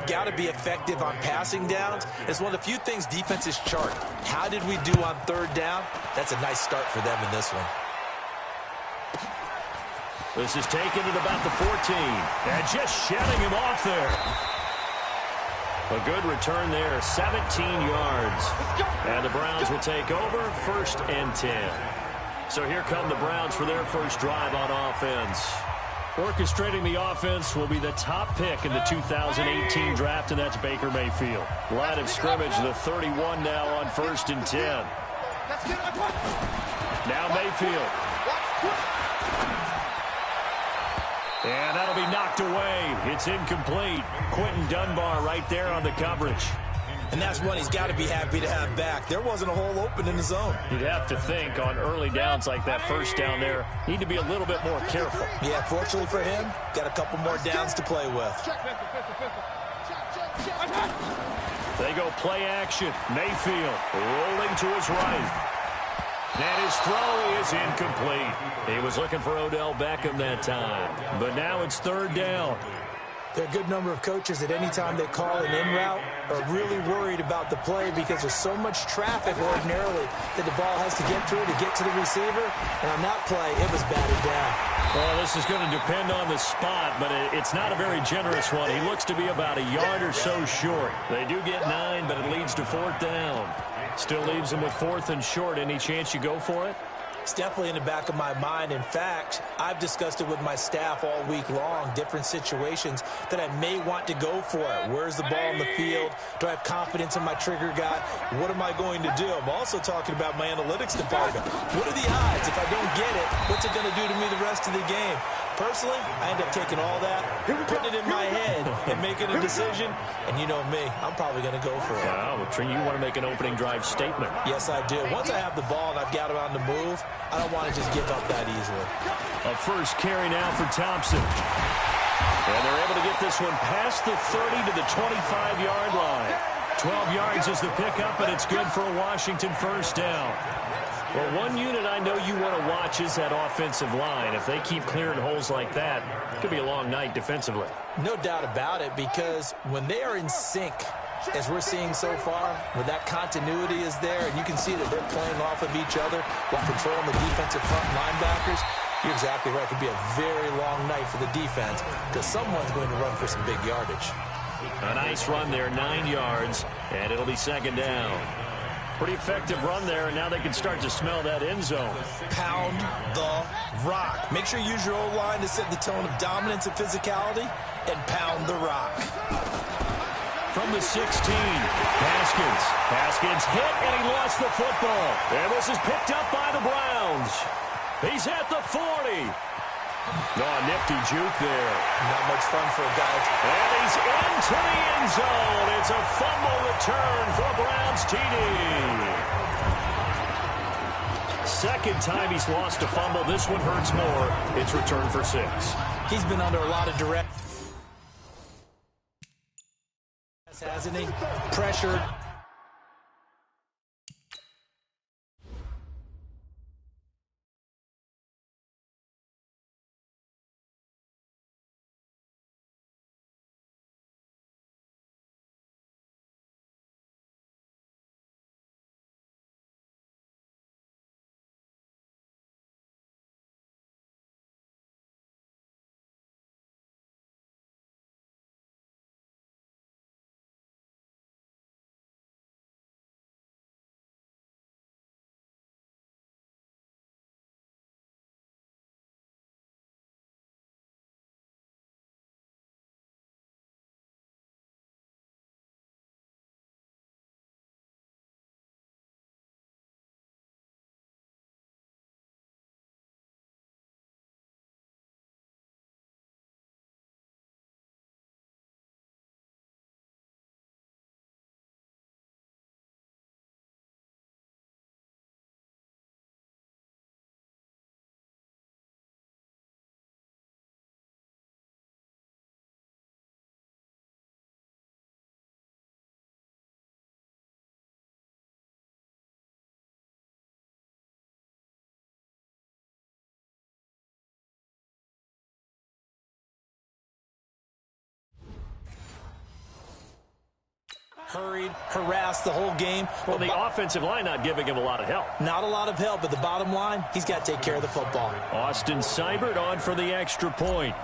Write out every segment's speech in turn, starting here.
got to be effective on passing downs. It's one of the few things defenses chart. How did we do on third down? That's a nice start for them in this one. This is taken at about the 14. And just shedding him off there. A good return there, 17 yards. And the Browns will take over, 1st and 10. So here come the Browns for their first drive on offense. Orchestrating the offense will be the top pick in the 2018 draft, and that's Baker Mayfield. Line of scrimmage, the 31 now on 1st and 10. Now Mayfield. And that'll be knocked away. It's incomplete. Quentin Dunbar right there on the coverage. And that's one he's got to be happy to have back. There wasn't a hole open in the zone. You'd have to think on early downs like that first down there, need to be a little bit more careful. Yeah, fortunately for him, got a couple more downs to play with. They go play action. Mayfield rolling to his right. And his throw is incomplete. He was looking for Odell Beckham that time. But now it's 3rd down. There are a good number of coaches that any time they call an in route are really worried about the play because there's so much traffic ordinarily that the ball has to get through to get to the receiver. And on that play, it was batted down. Well, this is going to depend on the spot, but it's not a very generous one. He looks to be about a yard or so short. They do get 9, but it leads to 4th down. Still leaves him with 4th and short. Any chance you go for it? It's definitely in the back of my mind. In fact, I've discussed it with my staff all week long, different situations that I may want to go for it. Where's the ball in the field? Do I have confidence in my trigger guy? What am I going to do? I'm also talking about my analytics department. What are the odds? If I don't get it, what's it going to do to me the rest of the game? Personally, I end up taking all that, putting it in my head, and making a decision. And you know me, I'm probably going to go for it. Wow, you want to make an opening drive statement. Yes, I do. Once I have the ball and I've got it on the move, I don't want to just give up that easily. A first carry now for Thompson. And they're able to get this one past the 30 to the 25-yard line. 12 yards is the pickup, and it's good for a Washington first down. Well, one unit I know you want to watch is that offensive line. If they keep clearing holes like that, it could be a long night defensively. No doubt about it, because when they are in sync, as we're seeing so far, when that continuity is there, and you can see that they're playing off of each other while controlling the defensive front linebackers, you're exactly right. It could be a very long night for the defense because someone's going to run for some big yardage. A nice run there, 9 yards, and it'll be 2nd down. Pretty effective run there, and now they can start to smell that end zone. Pound the rock. Make sure you use your O-line to set the tone of dominance and physicality, and pound the rock. From the 16, Haskins. Haskins hit, and he lost the football. And this is picked up by the Browns. He's at the 40. Oh, nifty juke there. Not much fun for a guy. And he's into the end zone. It's a fumble return for Browns TD. Second time he's lost a fumble. This one hurts more. It's returned for 6. He's been under a lot of direct, hasn't he? Pressured. hurried, harassed the whole game. Well, the offensive line not giving him a lot of help. Not a lot of help, but the bottom line, he's got to take care of the football. Austin Seibert on for the extra point.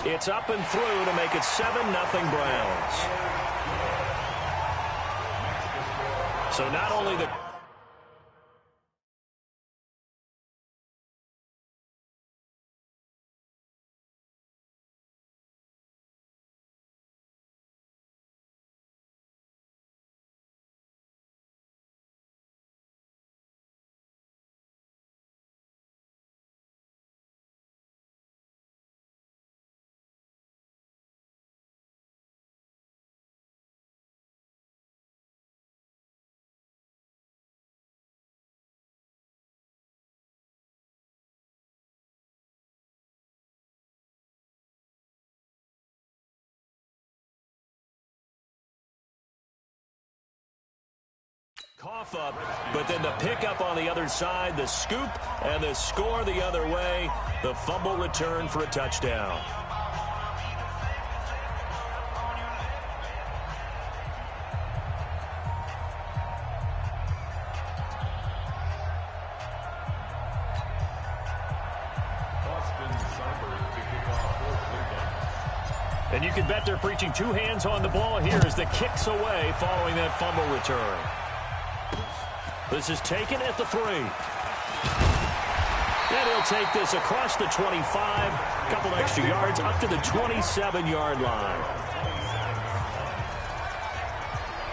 It's up and through to make it 7-0 Browns. So not only the... Cough up, but then the pickup on the other side, the scoop, and the score the other way. The fumble return for a touchdown. And you can bet they're preaching two hands on the ball here as the kick's away following that fumble return. This is taken at the 3. And he'll take this across the 25. A couple extra yards up to the 27-yard line.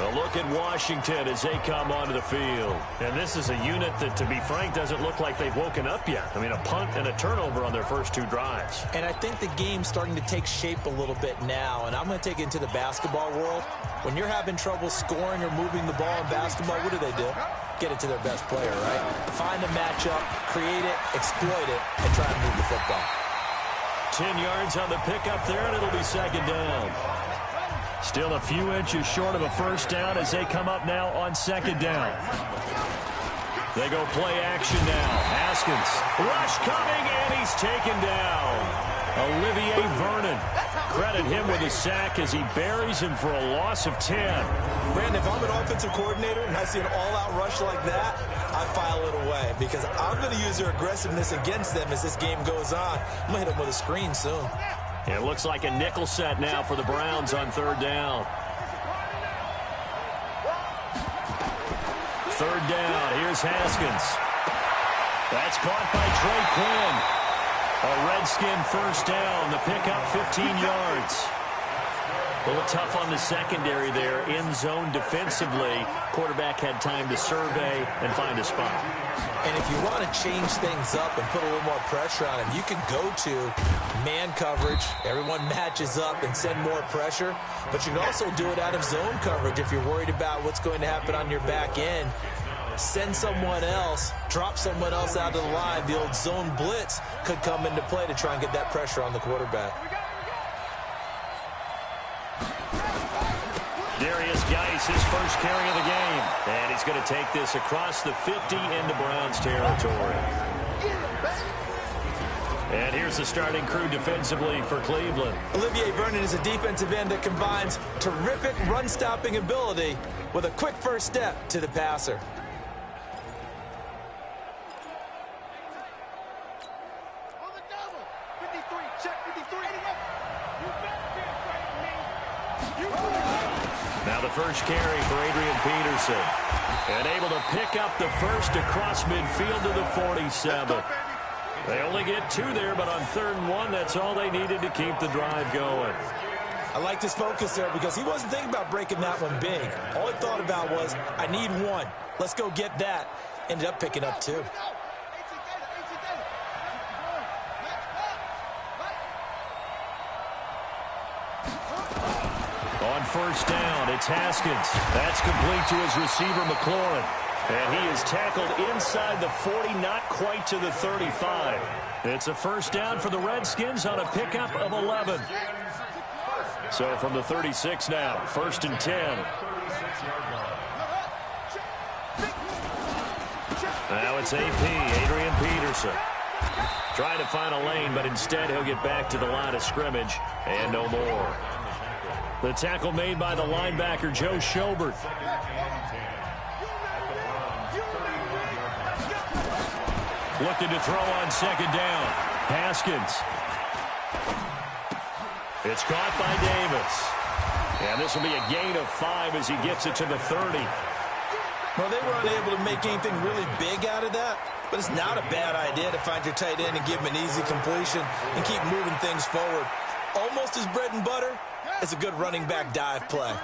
A look at Washington as they come onto the field. And this is a unit that, to be frank, doesn't look like they've woken up yet. I mean, a punt and a turnover on their first 2 drives. And I think the game's starting to take shape a little bit now. And I'm going to take it into the basketball world. When you're having trouble scoring or moving the ball in basketball, what do? Get it to their best player, right? Find a matchup, create it, exploit it, and try and move the football. 10 yards on the pickup there, and it'll be second down. Still a few inches short of a first down as they come up now on second down. They go play action now. Haskins. Rush coming, and he's taken down. Olivier Vernon. Credit him with a sack as he buries him for a loss of 10. Brandon, if I'm an offensive coordinator and I see an all-out rush like that, I file it away because I'm going to use their aggressiveness against them as this game goes on. I'm going to hit them with a screen soon. It looks like a nickel set now for the Browns on third down. Third down. Here's Haskins. That's caught by Trey Quinn. A Redskin first down. The pickup 15 yards. A little tough on the secondary there. In zone defensively. Quarterback had time to survey and find a spot. And if you want to change things up and put a little more pressure on him, you can go to man coverage. Everyone matches up and send more pressure. But you can also do it out of zone coverage if you're worried about what's going to happen on your back end. Send someone else, drop someone else out of the line. The old zone blitz could come into play to try and get that pressure on the quarterback. Darius Geis, his first carry of the game. And he's going to take this across the 50 into Browns territory. And here's the starting crew defensively for Cleveland. Olivier Vernon is a defensive end that combines terrific run-stopping ability with a quick first step to the passer. Now the first carry for Adrian Peterson. And able to pick up the first across midfield to the 47. They only get 2 there, but on 3rd and 1, that's all they needed to keep the drive going. I like his focus there because he wasn't thinking about breaking that one big. All he thought about was, I need 1. Let's go get that. Ended up picking up 2. On first down, it's Haskins. That's complete to his receiver, McLaurin. And he is tackled inside the 40, not quite to the 35. It's a first down for the Redskins on a pickup of 11. So from the 36 now, 1st and 10. Now it's AP, Adrian Peterson. Trying to find a lane, but instead he'll get back to the line of scrimmage and no more. The tackle made by the linebacker, Joe Schobert. Looking to throw on second down. Haskins. It's caught by Davis. And this will be a gain of 5 as he gets it to the 30. Well, they were unable to make anything really big out of that, but it's not a bad idea to find your tight end and give him an easy completion and keep moving things forward. Almost as bread and butter as a good running back dive play.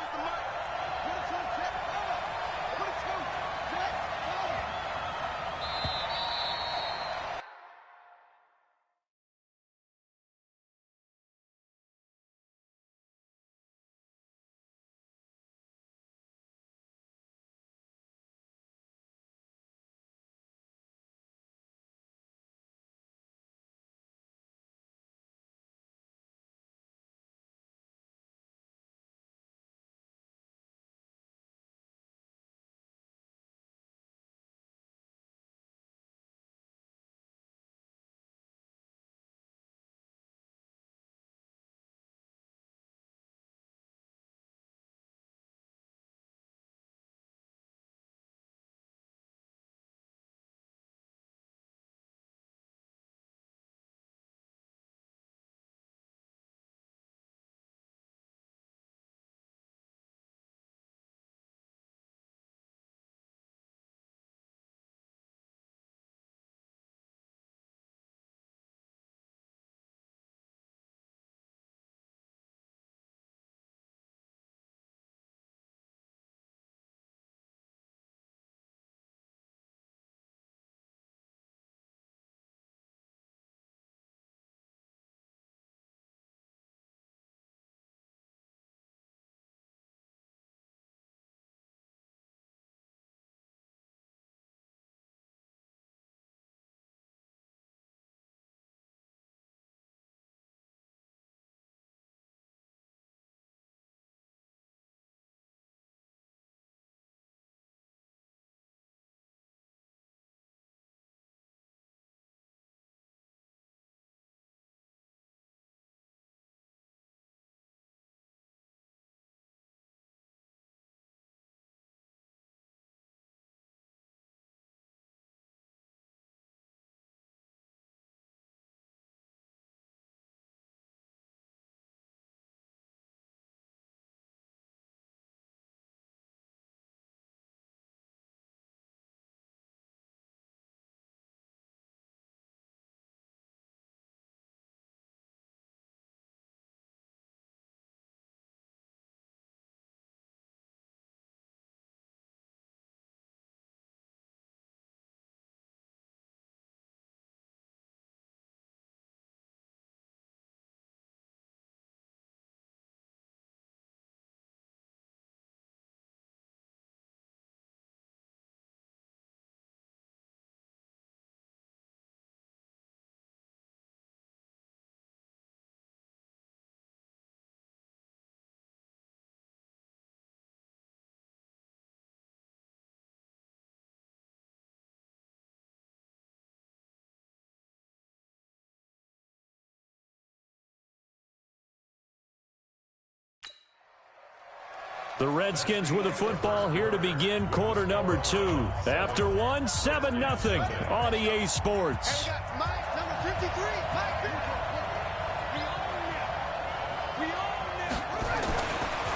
The Redskins with the football here to begin quarter number 2. After one, 7-0 on EA Sports.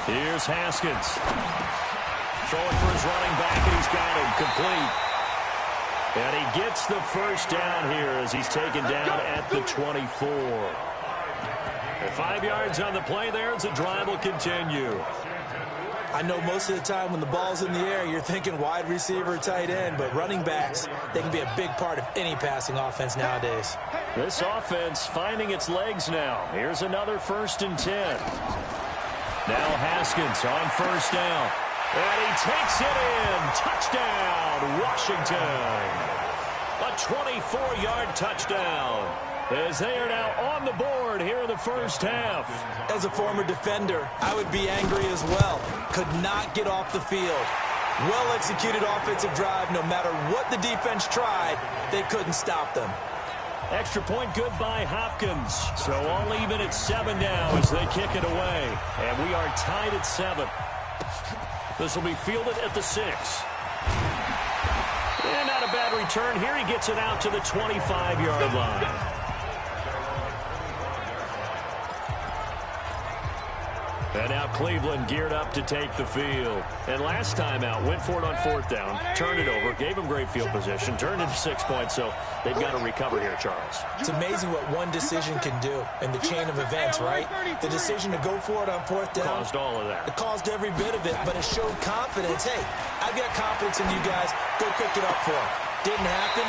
Here's Haskins. Throwing for his running back, and he's got him complete. And he gets the first down here as he's taken down at the 24. And 5 yards on the play there as the drive will continue. I know most of the time when the ball's in the air, you're thinking wide receiver, tight end, but running backs, they can be a big part of any passing offense nowadays. This offense finding its legs now. Here's another 1st and 10. Now Haskins on first down. And he takes it in. Touchdown, Washington. A 24-yard touchdown. As they are now on the board here in the first half. As a former defender, I would be angry as well. Could not get off the field. Well-executed offensive drive. No matter what the defense tried, they couldn't stop them. Extra point good by Hopkins. So all even at 7 now as they kick it away. And we are tied at 7. This will be fielded at the 6. And not a bad return here. He gets it out to the 25-yard line. And now Cleveland geared up to take the field. And last time out, went for it on 4th down, turned it over, gave him great field position, turned into 6 points, so they've got to recover here, Charles. It's amazing what one decision can do in the chain of events, right? The decision to go for it on 4th down. Caused all of that. It caused every bit of it, but it showed confidence. Hey, I've got confidence in you guys. Go cook it up for them. Didn't happen.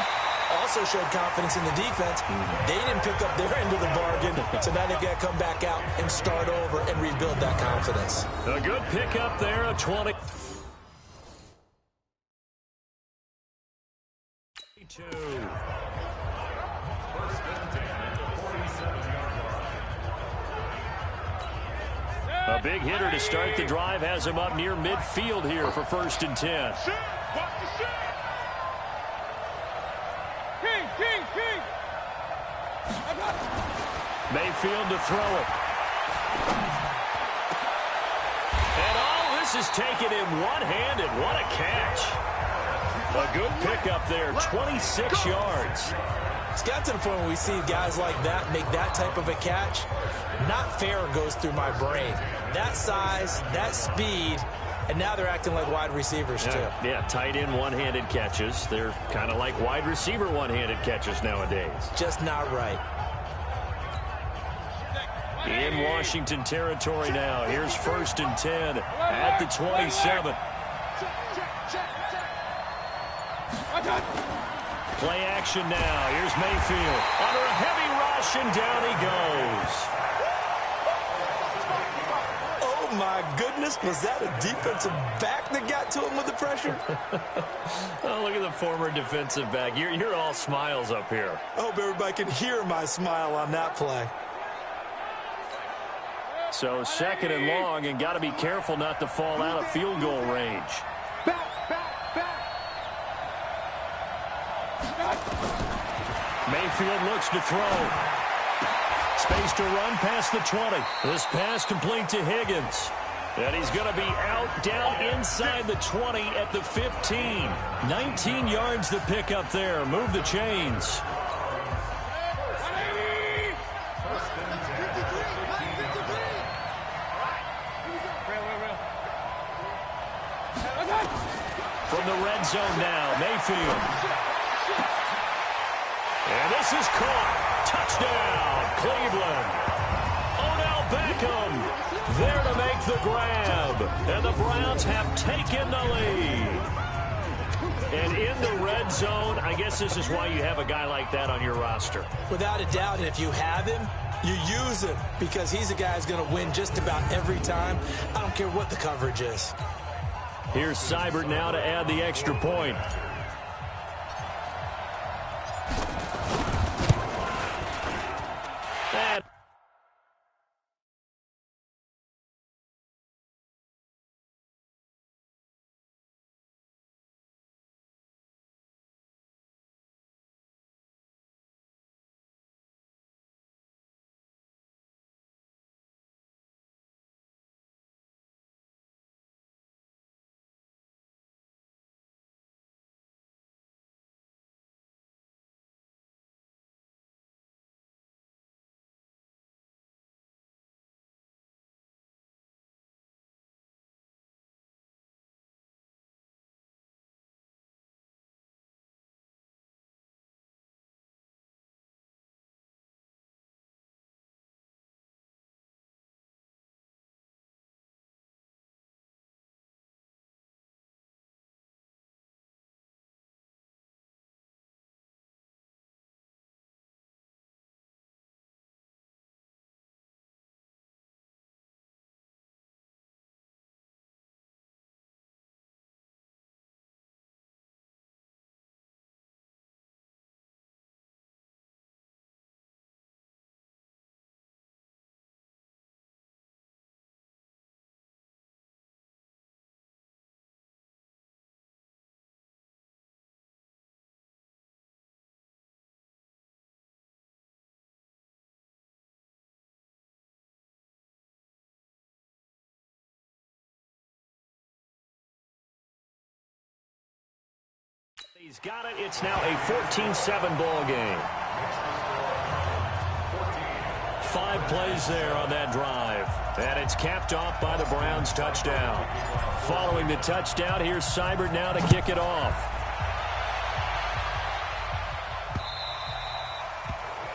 Also showed confidence in the defense. They didn't pick up their end of the bargain, so now they've got to come back out and start over and rebuild that confidence. A good pickup there, a 20. A big hitter to start the drive has him up near midfield here for 1st and 10. Mayfield to throw it. And all this is taken in one-handed. What a catch. A good pickup there, 26 yards. It's got to the point where we see guys like that make that type of a catch. Not fair goes through my brain. That size, that speed, and now they're acting like wide receivers too. Yeah, tight end one-handed catches. They're kind of like wide receiver one-handed catches nowadays. Just not right. In Washington territory now. Here's 1st and 10 at the 27. Play action now. Here's Mayfield under a heavy rush, and down he goes. Oh, my goodness. Was that a defensive back that got to him with the pressure? Oh, look at the former defensive back. You're all smiles up here. I hope everybody can hear my smile on that play. So 2nd and long, and got to be careful not to fall out of field goal range. Mayfield looks to throw. Space to run past the 20. This pass complete to Higgins. And he's going to be out down inside the 20 at the 15. 19 yards to pick up there. Move the chains. From the red zone now, Mayfield. And this is caught. Touchdown, Cleveland. Odell Beckham there to make the grab. And the Browns have taken the lead. And in the red zone, I guess this is why you have a guy like that on your roster. Without a doubt, and if you have him, you use him because he's a guy who's going to win just about every time. I don't care what the coverage is. Here's Seibert now to add the extra point. He's got it. It's now a 14-7 ball game. 5 plays there on that drive. And it's capped off by the Browns touchdown. Following the touchdown, here's Seibert now to kick it off.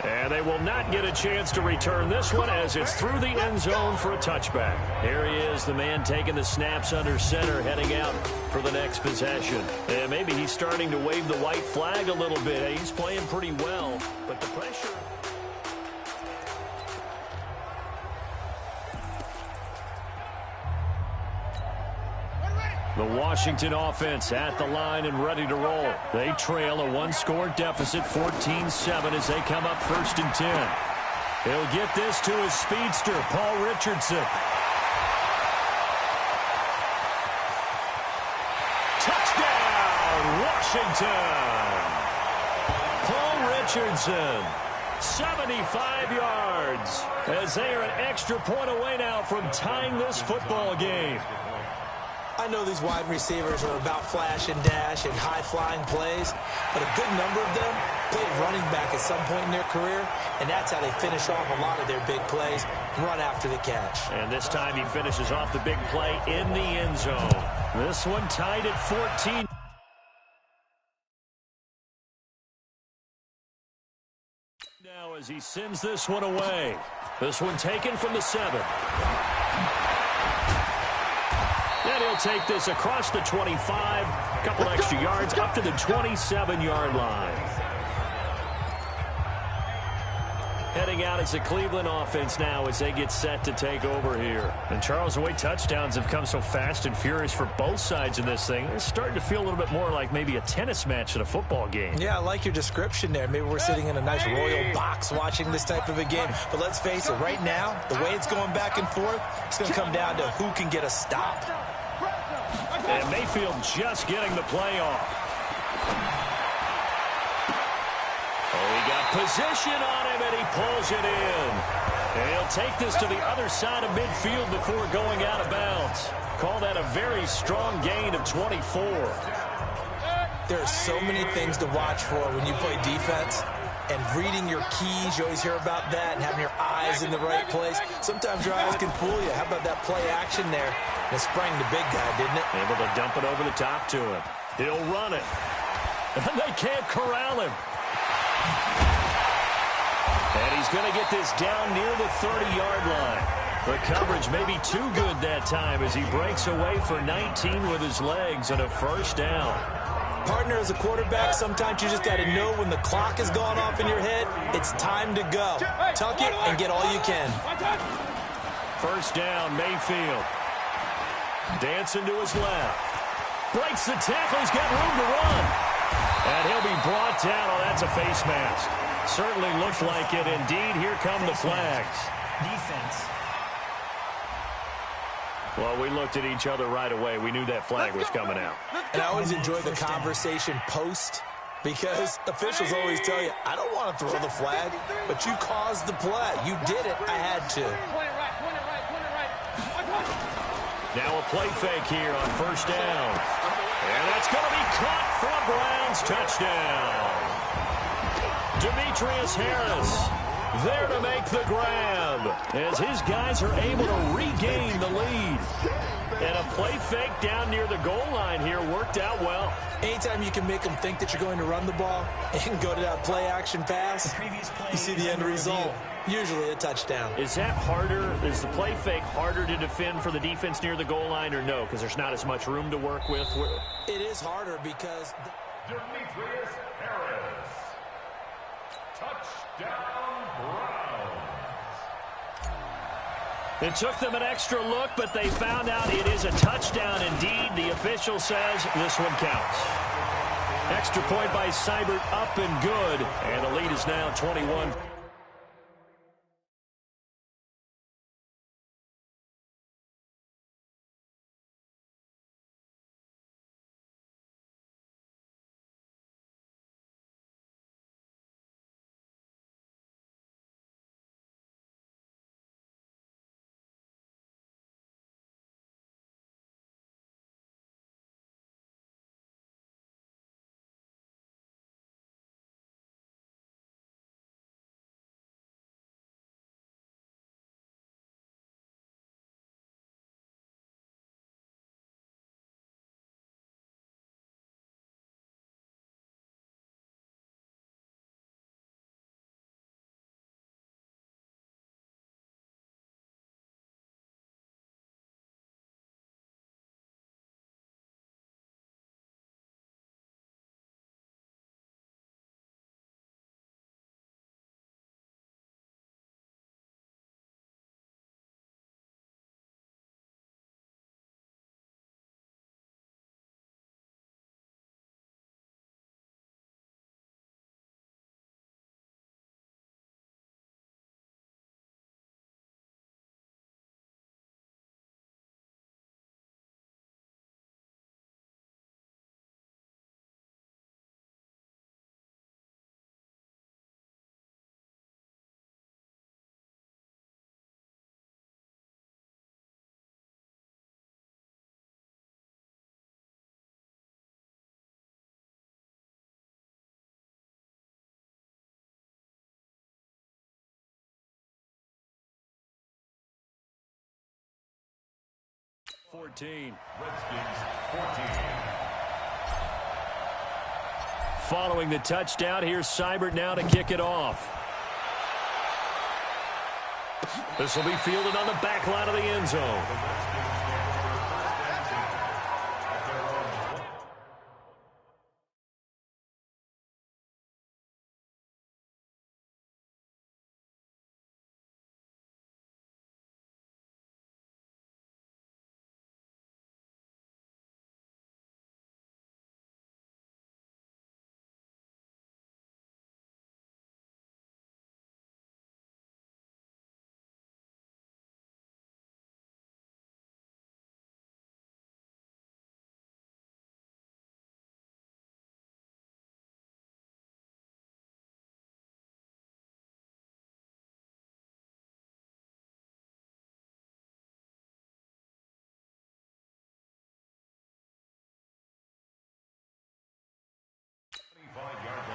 And they will not get a chance to return this one as it's through the end zone for a touchback. Here he is, the man taking the snaps under center, heading out for the next possession. And maybe he's starting to wave the white flag a little bit. He's playing pretty well, but the pressure... The Washington offense at the line and ready to roll. They trail a one-score deficit, 14-7, as they come up 1st and 10. He'll get this to his speedster, Paul Richardson. Touchdown, Washington! Paul Richardson, 75 yards, as they are an extra point away now from tying this football game. I know these wide receivers are about flash and dash and high-flying plays, but a good number of them played running back at some point in their career, and that's how they finish off a lot of their big plays, run after the catch. And this time he finishes off the big play in the end zone. This one tied at 14. Now as he sends this one away. This one taken from the 7. And he'll take this across the 25, a couple extra yards, up to the 27-yard line. Heading out as the Cleveland offense now as they get set to take over here. And Charles, the way touchdowns have come so fast and furious for both sides in this thing, it's starting to feel a little bit more like maybe a tennis match at a football game. Yeah, I like your description there. Maybe we're sitting in a nice royal box watching this type of a game. But let's face it, right now, the way it's going back and forth, it's going to come down to who can get a stop. And Mayfield just getting the play off. Oh, he got position on him, and he pulls it in. And he'll take this to the other side of midfield before going out of bounds. Call that a very strong gain of 24. There are so many things to watch for when you play defense. And reading your keys, you always hear about that, and having your eyes in the right place. Sometimes your eyes can fool you. How about that play action there? And it sprang the big guy, didn't it? Able to dump it over the top to him. He'll run it. And they can't corral him. And he's going to get this down near the 30-yard line. The coverage may be too good that time as he breaks away for 19 with his legs and a first down. Partner, as a quarterback, sometimes you just got to know when the clock has gone off in your head, it's time to go. Tuck it and get all you can. First down, Mayfield. Dancing to his left. Breaks the tackle. He's got room to run. And he'll be brought down. Oh, that's a face mask. Certainly looked like it. Indeed, here come the flags. Defense. Well, we looked at each other right away. We knew that flag was coming out. And I always enjoy the conversation post because officials always tell you, I don't want to throw the flag, but you caused the play. You did it. I had to. Now a play fake here on first down. And that's going to be caught for a Browns touchdown. Demetrius Harris there to make the grab as his guys are able to regain the lead. And a play fake down near the goal line here worked out well. Anytime you can make them think that you're going to run the ball and go to that play action pass, you see the end result. Usually a touchdown. Is that harder? Is the play fake harder to defend for the defense near the goal line or no? Because there's not as much room to work with. It is harder because... Demetrius Harris. Touchdown, Browns. It took them an extra look, but they found out it is a touchdown indeed. The official says this one counts. Extra point by Seibert, up and good. And the lead is now 21. 14. Redskins 14. Following the touchdown, here's Seibert now to kick it off. This will be fielded on the back line of the end zone.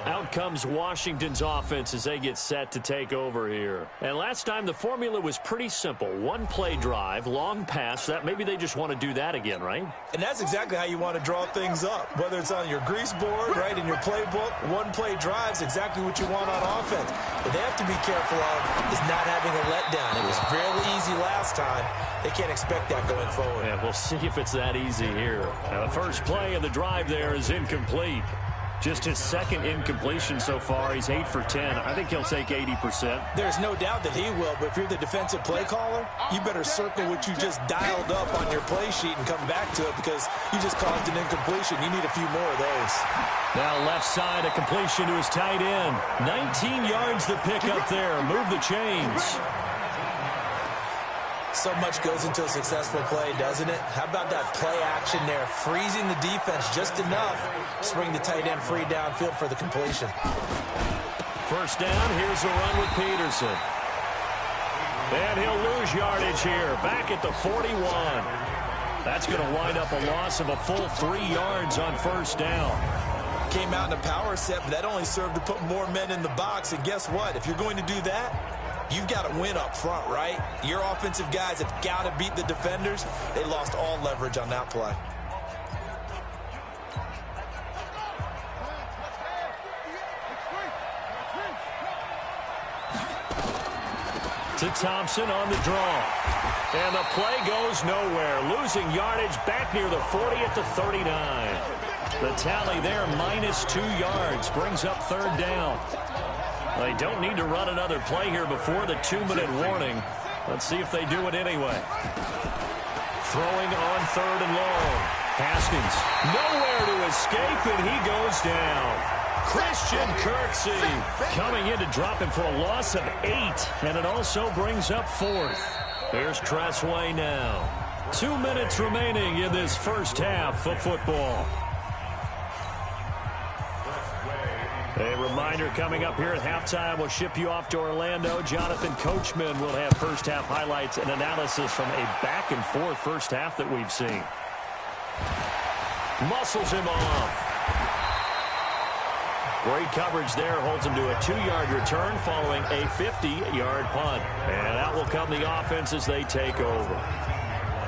Out comes Washington's offense as they get set to take over here. And last time the formula was pretty simple. One play drive, long pass. That maybe they just want to do that again, right? And that's exactly how you want to draw things up. Whether it's on your grease board, right, in your playbook, one play drive is exactly what you want on offense. What they have to be careful of is not having a letdown. It was fairly easy last time. They can't expect that going forward. Yeah, we'll see if it's that easy here. Now, the first play of the drive there is incomplete. Just his second incompletion so far. He's 8 for 10. I think he'll take 80%. There's no doubt that he will, but if you're the defensive play caller, you better circle what you just dialed up on your play sheet and come back to it because you just caused an incompletion. You need a few more of those. Now left side, a completion to his tight end. 19 yards to pick up there. Move the chains. So much goes into a successful play, doesn't it? How about that play action there? Freezing the defense just enough to bring the tight end free downfield for the completion. First down, here's a run with Peterson. And he'll lose yardage here, back at the 41. That's going to wind up a loss of a full 3 yards on first down. Came out in a power set, but that only served to put more men in the box. And guess what? If you're going to do that, you've got to win up front, right? Your offensive guys have got to beat the defenders. They lost all leverage on that play. To Thompson on the draw. And the play goes nowhere. Losing yardage back near the 40 at the 39. The tally there, -2 yards. Brings up third down. They don't need to run another play here before the 2-minute warning. Let's see if they do it anyway. Throwing on third and long. Haskins nowhere to escape, and he goes down. Christian Kirksey coming in to drop him for a loss of 8, and it also brings up fourth. Here's Tressway now. 2 minutes remaining in this first half of football. A reminder coming up here at halftime, we'll ship you off to Orlando. Jonathan Coachman will have first half highlights and analysis from a back-and-forth first half that we've seen. Muscles him off. Great coverage there, holds him to a 2-yard return following a 50-yard punt. And out will come the offense as they take over.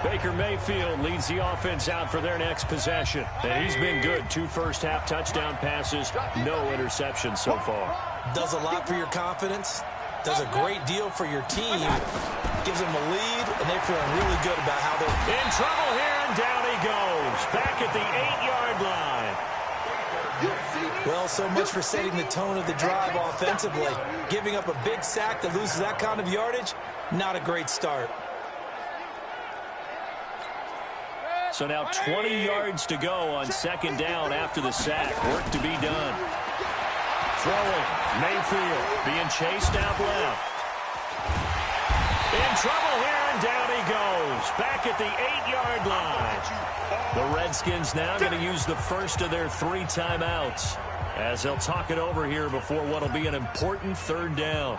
Baker Mayfield leads the offense out for their next possession. And he's been good. 2 first-half touchdown passes, no interceptions so far. Does a lot for your confidence. Does a great deal for your team. Gives them a lead, and they're feeling really good about how they're in trouble here, and down he goes. Back at the 8-yard line. Well, so much for setting the tone of the drive offensively. Giving up a big sack that loses that kind of yardage, not a great start. So now 20 yards to go on second down after the sack. Work to be done. Throwing. Mayfield being chased out left. In trouble here, and down he goes. Back at the 8-yard line. The Redskins now going to use the first of their 3 timeouts as they'll talk it over here before what will be an important third down.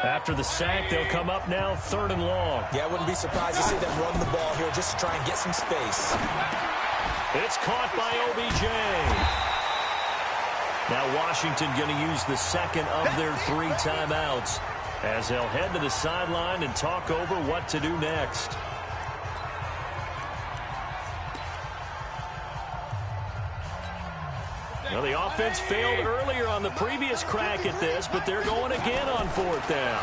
After the sack, they'll come up now 3rd and long. Yeah, I wouldn't be surprised to see them run the ball here just to try and get some space. It's caught by OBJ. Now Washington going to use the second of their 3 timeouts as they'll head to the sideline and talk over what to do next. Well, the offense failed earlier on the previous crack at this, but they're going again on 4th down.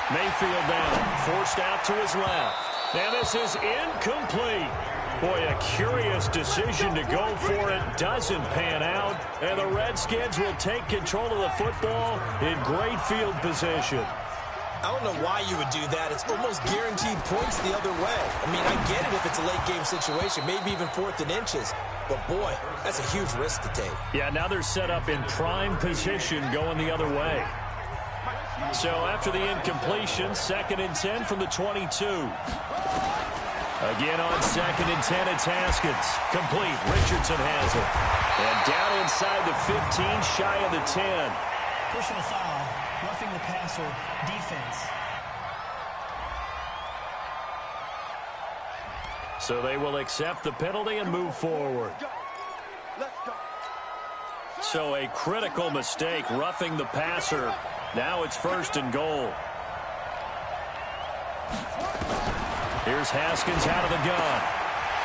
Mayfield down, forced out to his left. And this is incomplete. Boy, a curious decision to go for it. Doesn't pan out. And the Redskins will take control of the football in great field position. I don't know why you would do that. It's almost guaranteed points the other way. I mean, I get it if it's a late-game situation, maybe even 4th and inches. But, boy, that's a huge risk to take. Yeah, now they're set up in prime position going the other way. So after the incompletion, 2nd and 10 from the 22. Again on 2nd and 10, it's Haskins. Complete. Richardson has it. And down inside the 15, shy of the 10. Personal foul, roughing the passer, defense. So they will accept the penalty and move forward. So a critical mistake, roughing the passer. Now it's 1st and goal. Here's Haskins out of the gun.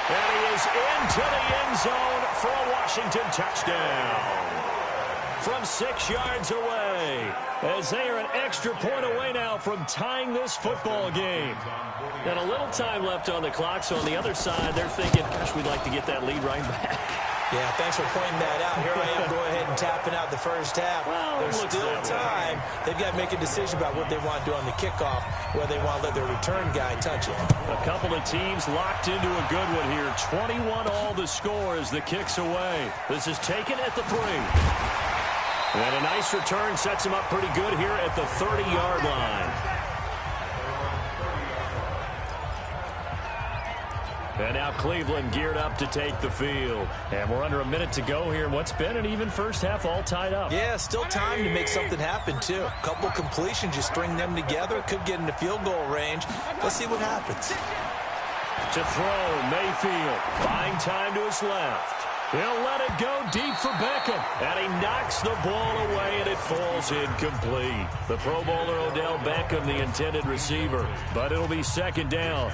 And he is into the end zone for a Washington touchdown. From 6 yards away, as they are an extra point away now from tying this football game. And a little time left on the clock, so on the other side, they're thinking, gosh, we'd like to get that lead right back. Yeah, thanks for pointing that out. Here I am going ahead and tapping out the first half. Well, there's still time. They've got to make a decision about what they want to do on the kickoff, whether they want to let their return guy touch it. A couple of teams locked into a good one here. 21 all the score as the kick's away. This is taken at the 3. And a nice return sets him up pretty good here at the 30-yard line. And now Cleveland geared up to take the field. And we're under a minute to go here. What's been an even first half all tied up. Yeah, still time to make something happen, too. A couple completions, you string them together. Could get into field goal range. Let's see what happens. To throw, Mayfield. Buying time to his left. He'll let it go deep for Beckham. And he knocks the ball away, and it falls incomplete. The Pro Bowler Odell Beckham, the intended receiver. But it'll be 2nd down.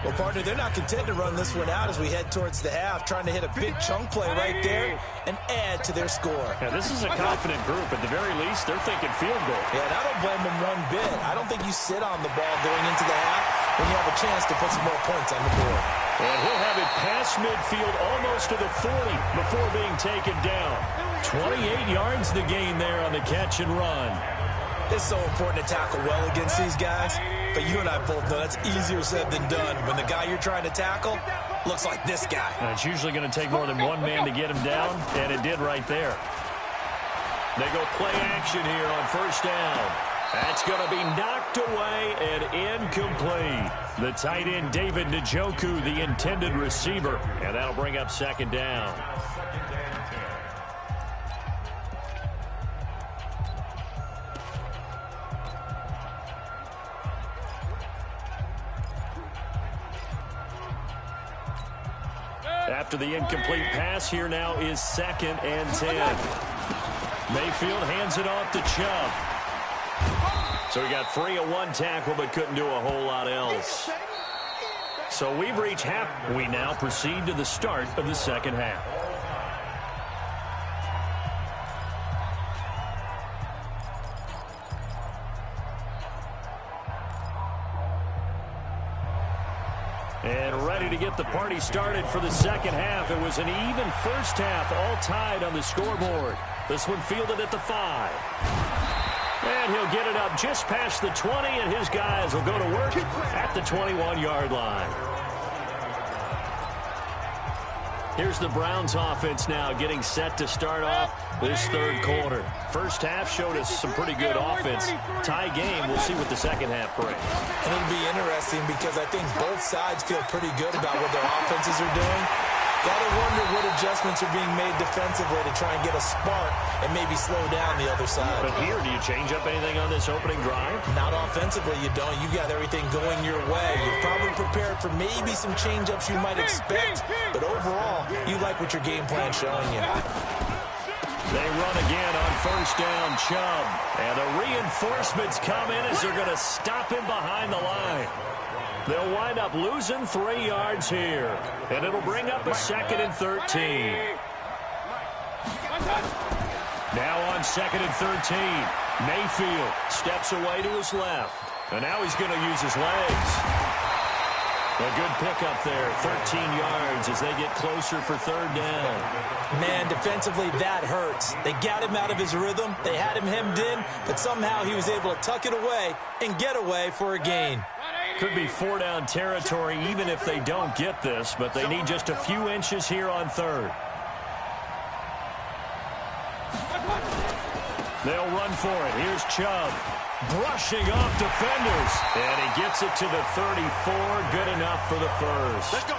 Well, partner, they're not content to run this one out as we head towards the half, trying to hit a big chunk play right there and add to their score. Yeah, this is a confident group. At the very least, they're thinking field goal. Yeah, and I don't blame them one bit. I don't think you sit on the ball going into the half when you have a chance to put some more points on the board. And he'll have it past midfield almost to the 40 before being taken down. 28 yards the gain there on the catch and run. It's so important to tackle well against these guys, but you and I both know that's easier said than done when the guy you're trying to tackle looks like this guy. And it's usually going to take more than one man to get him down, and it did right there. They go play action here on 1st down. That's going to be knocked away and incomplete. The tight end, David Njoku, the intended receiver. And that'll bring up 2nd down. After the incomplete pass, here now is 2nd and 10. Mayfield hands it off to Chubb. So he got free of one tackle but couldn't do a whole lot else. So we've reached half. We now proceed to the start of the 2nd half. And ready to get the party started for the 2nd half. It was an even first half, all tied on the scoreboard. This one fielded at the 5. And he'll get it up just past the 20, and his guys will go to work at the 21-yard line. Here's the Browns offense now getting set to start off this 3rd quarter. First half showed us some pretty good offense. Tie game, we'll see what the 2nd half brings. And it'll be interesting because I think both sides feel pretty good about what their offenses are doing. Gotta wonder what adjustments are being made defensively to try and get a spark and maybe slow down the other side. But here, do you change up anything on this opening drive? Not offensively, you don't. You got everything going your way. You're probably prepared for maybe some change-ups you might expect, but overall, you like what your game plan's showing you. They run again on 1st down, Chubb. And the reinforcements come in as they're going to stop him behind the line. They'll wind up losing 3 yards here. And it'll bring up a 2nd and 13. Now on 2nd and 13. Mayfield steps away to his left. And now he's going to use his legs. A good pickup there, 13 yards as they get closer for 3rd down. Man, defensively, that hurts. They got him out of his rhythm. They had him hemmed in, but somehow he was able to tuck it away and get away for a gain. Could be 4-down territory even if they don't get this, but they need just a few inches here on 3rd. They'll run for it. Here's Chubb. Brushing off defenders. And he gets it to the 34. Good enough for the first. Let's go.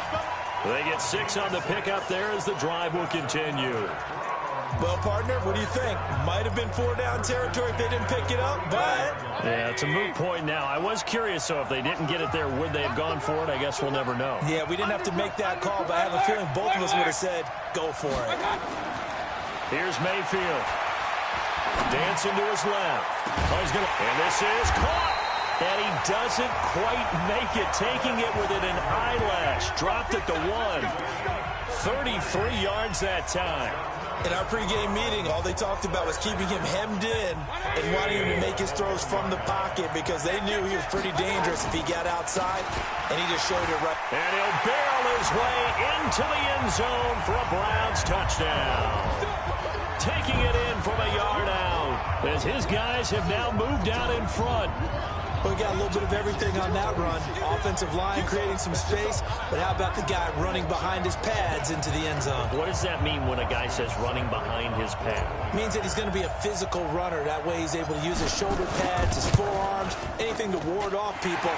They get 6 on the pickup there as the drive will continue. Well, partner, what do you think? Might have been 4-down territory if they didn't pick it up, but... Yeah, it's a moot point now. I was curious, so if they didn't get it there, would they have gone for it? I guess we'll never know. Yeah, we didn't have to make that call, but I have a feeling both of us would have said, go for it. Here's Mayfield. Dancing to his left. Oh, he's gonna, and this is caught. And he doesn't quite make it. Taking it within an eyelash. Dropped at the 1. 33 yards that time. In our pregame meeting, all they talked about was keeping him hemmed in and wanting him to make his throws from the pocket because they knew he was pretty dangerous if he got outside, and he just showed it right. And he'll barrel his way into the end zone for a Browns touchdown. Taking it in from a yard out as his guys have now moved out in front. We got a little bit of everything on that run. Offensive line creating some space, but how about the guy running behind his pads into the end zone? What does that mean when a guy says running behind his pad? It means that he's going to be a physical runner. That way he's able to use his shoulder pads, his forearms, anything to ward off people.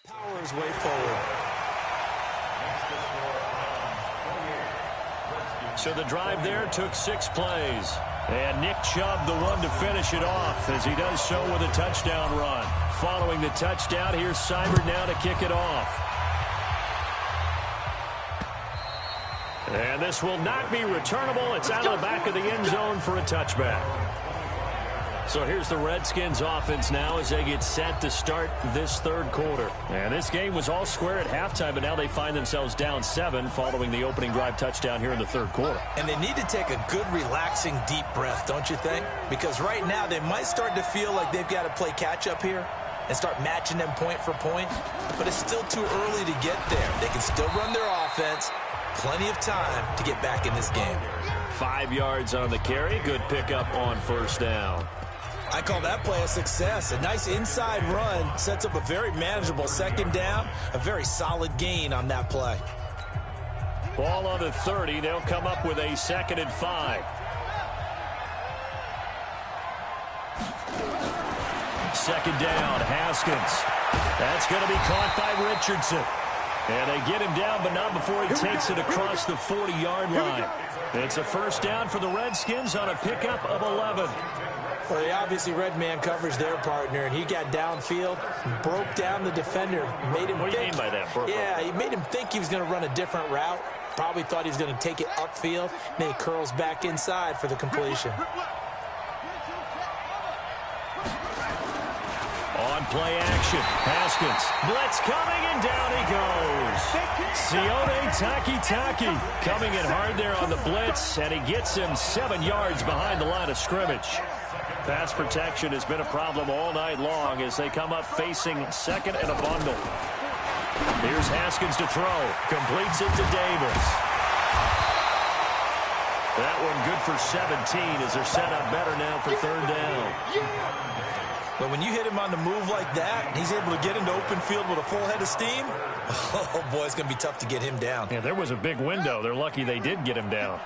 Power his way forward. So the drive there took 6 plays. And Nick Chubb the one to finish it off as he does so with a touchdown run. Following the touchdown, here's Seibert now to kick it off. And this will not be returnable. It's out of the back of the end zone for a touchback. So here's the Redskins offense now as they get set to start this 3rd quarter. And this game was all square at halftime, but now they find themselves down 7 following the opening drive touchdown here in the 3rd quarter. And they need to take a good, relaxing, deep breath, don't you think? Because right now they might start to feel like they've got to play catch-up here and start matching them point for point. But it's still too early to get there. They can still run their offense. Plenty of time to get back in this game. 5 yards on the carry. Good pickup on 1st down. I call that play a success. A nice inside run sets up a very manageable 2nd down. A very solid gain on that play. Ball on the 30. They'll come up with a 2nd and 5. 2nd down, Haskins. That's going to be caught by Richardson. And they get him down, but not before he takes it across the 40-yard line. It's a 1st down for the Redskins on a pickup of 11. Well, they obviously red man coverage their partner, and he got downfield, broke down the defender, made him What do you mean by that? Yeah, he made him think he was going to run a different route. Probably thought he was going to take it upfield, and then he curls back inside for the completion. On play action, Haskins, blitz coming, and down he goes. Sione Takitaki coming in hard there on the blitz, and he gets him 7 yards behind the line of scrimmage. Pass protection has been a problem all night long as they come up facing second and a bundle. Here's Haskins to throw. Completes it to Davis. That one good for 17 as they're set up better now for third down. But when you hit him on the move like that, and he's able to get into open field with a full head of steam, oh, boy, it's going to be tough to get him down. Yeah, there was a big window. They're lucky they did get him down.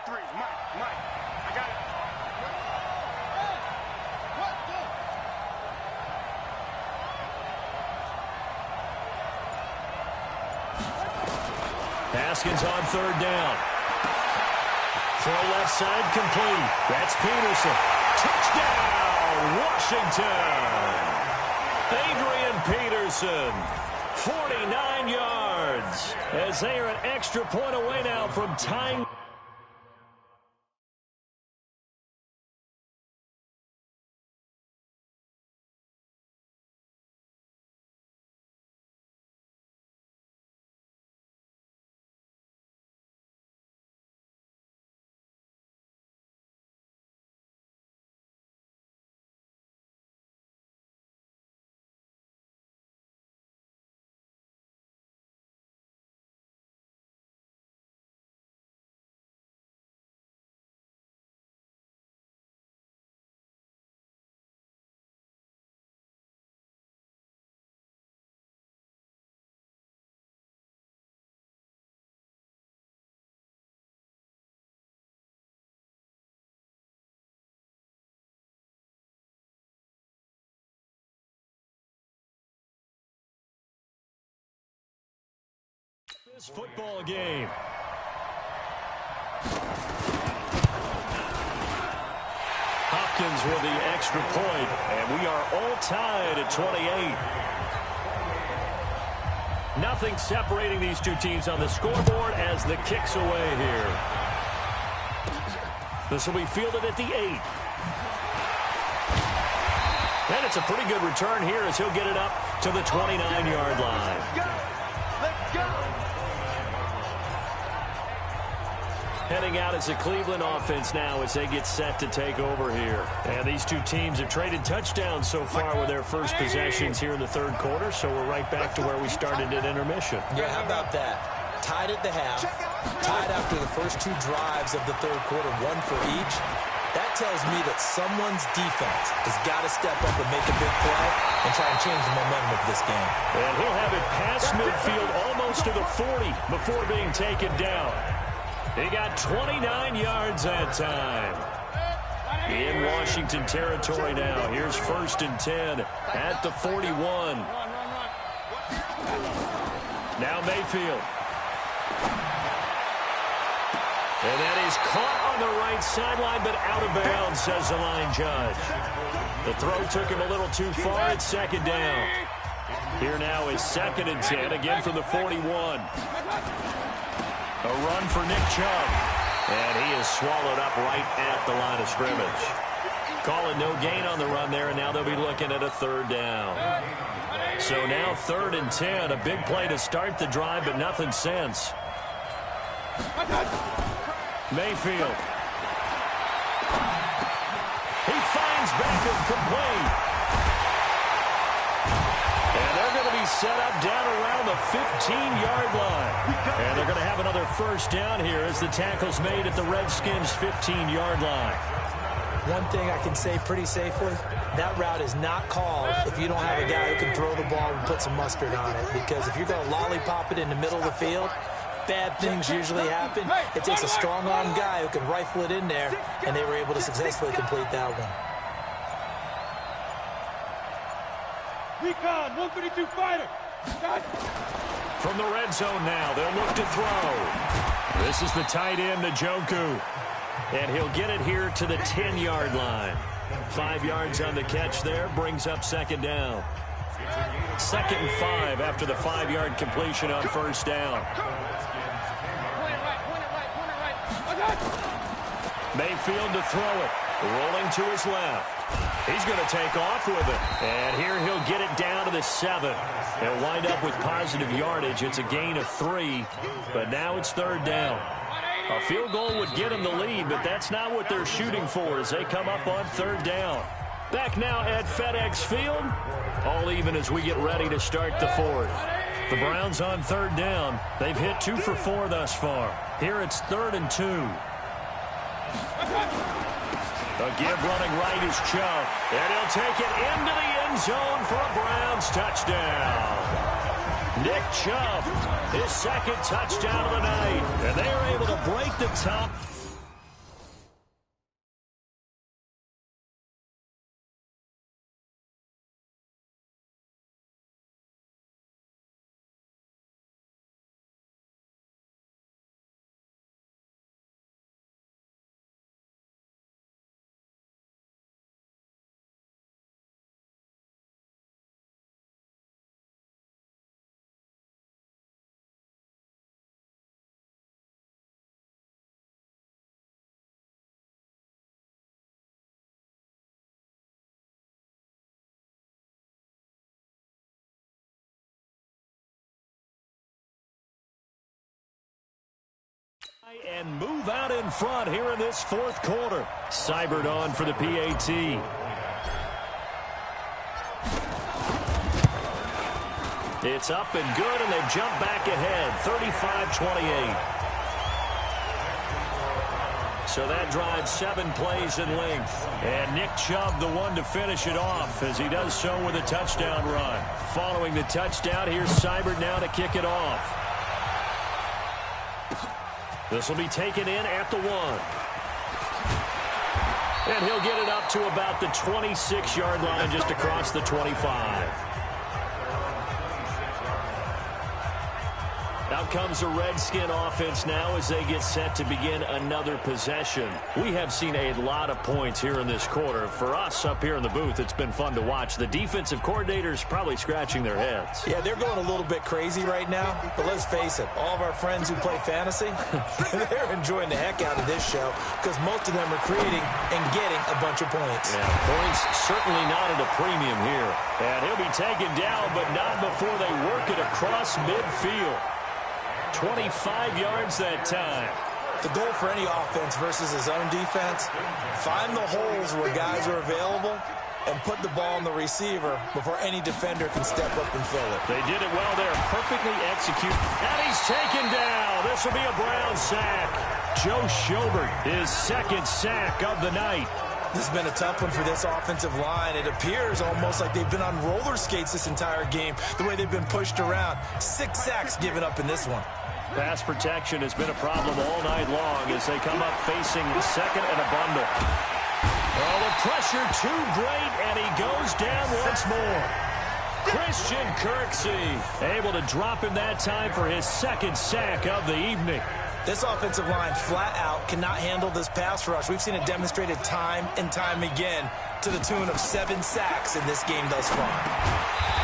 Haskins on third down. Throw left side complete. That's Peterson. Touchdown, Washington. Adrian Peterson, 49 yards. As they are an extra point away now from tying. This football game. Hopkins with the extra point, and we are all tied at 28. Nothing separating these two teams on the scoreboard as the kick's away here. This will be fielded at the 8. And it's a pretty good return here as he'll get it up to the 29-yard line. Let's go. Heading out as a Cleveland offense now as they get set to take over here. And these two teams have traded touchdowns so far with their first possessions here in the third quarter, so we're right back to where we started at intermission. Yeah, how about that? Tied at the half, tied after the first two drives of the third quarter, one for each. That tells me that someone's defense has got to step up and make a big play and try and change the momentum of this game. And he'll have it past midfield almost to the 40 before being taken down. He got 29 yards that time. In Washington territory now. Here's 1st and 10 at the 41. Now Mayfield. And that is caught on the right sideline, but out of bounds, says the line judge. The throw took him a little too far. It's second down. Here now is 2nd and 10, again from the 41. A run for Nick Chubb. And he is swallowed up right at the line of scrimmage. Calling no gain on the run there, and now they'll be looking at a third down. So now 3rd and 10, a big play to start the drive, but nothing since. Mayfield. He finds Beckham complete. And they're going to be set up down around the 15-yard line. And they're going to have another first down here as the tackle's made at the Redskins' 15-yard line. One thing I can say pretty safely, that route is not called if you don't have a guy who can throw the ball and put some mustard on it. Because if you're going to lollipop it in the middle of the field, bad things usually happen. It takes a strong-arm guy who can rifle it in there, and they were able to successfully complete that one. Recon, 132 fighter. From the red zone now, they'll look to throw. This is the tight end, Njoku. And he'll get it here to the 10-yard line. 5 yards on the catch there, brings up second down. 2nd and 5 after the 5-yard completion on first down. Mayfield to throw it. Rolling to his left. He's going to take off with it. And here he'll get it down to the 7. He'll wind up with positive yardage. It's a gain of 3, but now it's third down. A field goal would get him the lead, but that's not what they're shooting for as they come up on third down. Back now at FedEx Field. All even as we get ready to start the fourth. The Browns on third down. They've hit 2 for 4 thus far. Here it's 3rd and 2. A give running right is Chubb. And he'll take it into the end zone for a Browns touchdown. Nick Chubb, his second touchdown of the night. And they are able to break the top. And move out in front here in this fourth quarter. Seibert on for the PAT. It's up and good, and they've jumped back ahead, 35-28. So that drives 7 plays in length. And Nick Chubb, the one to finish it off, as he does so with a touchdown run. Following the touchdown, here's Seibert now to kick it off. This will be taken in at the 1. And he'll get it up to about the 26-yard line, just across the 25. Out comes the Redskin offense now as they get set to begin another possession. We have seen a lot of points here in this quarter. For us up here in the booth, it's been fun to watch. The defensive coordinators probably scratching their heads. Yeah, they're going a little bit crazy right now. But let's face it, all of our friends who play fantasy, they're enjoying the heck out of this show because most of them are creating and getting a bunch of points. Yeah, points certainly not at a premium here. And he'll be taken down, but not before they work it across midfield. 25 yards that time. The goal for any offense versus his own defense, find the holes where guys are available and put the ball on the receiver before any defender can step up and fill it. They did it well there, perfectly executed. And he's taken down. This will be a Brown sack. Joe Schobert, his second sack of the night. This has been a tough one for this offensive line. It appears almost like they've been on roller skates this entire game, the way they've been pushed around. 6 sacks given up in this one. Pass protection has been a problem all night long as they come up facing second and a bundle. Oh, the pressure too great, and he goes down once more. Christian Kirksey able to drop him that time for his second sack of the evening. This offensive line flat out cannot handle this pass rush. We've seen it demonstrated time and time again to the tune of 7 sacks in this game thus far.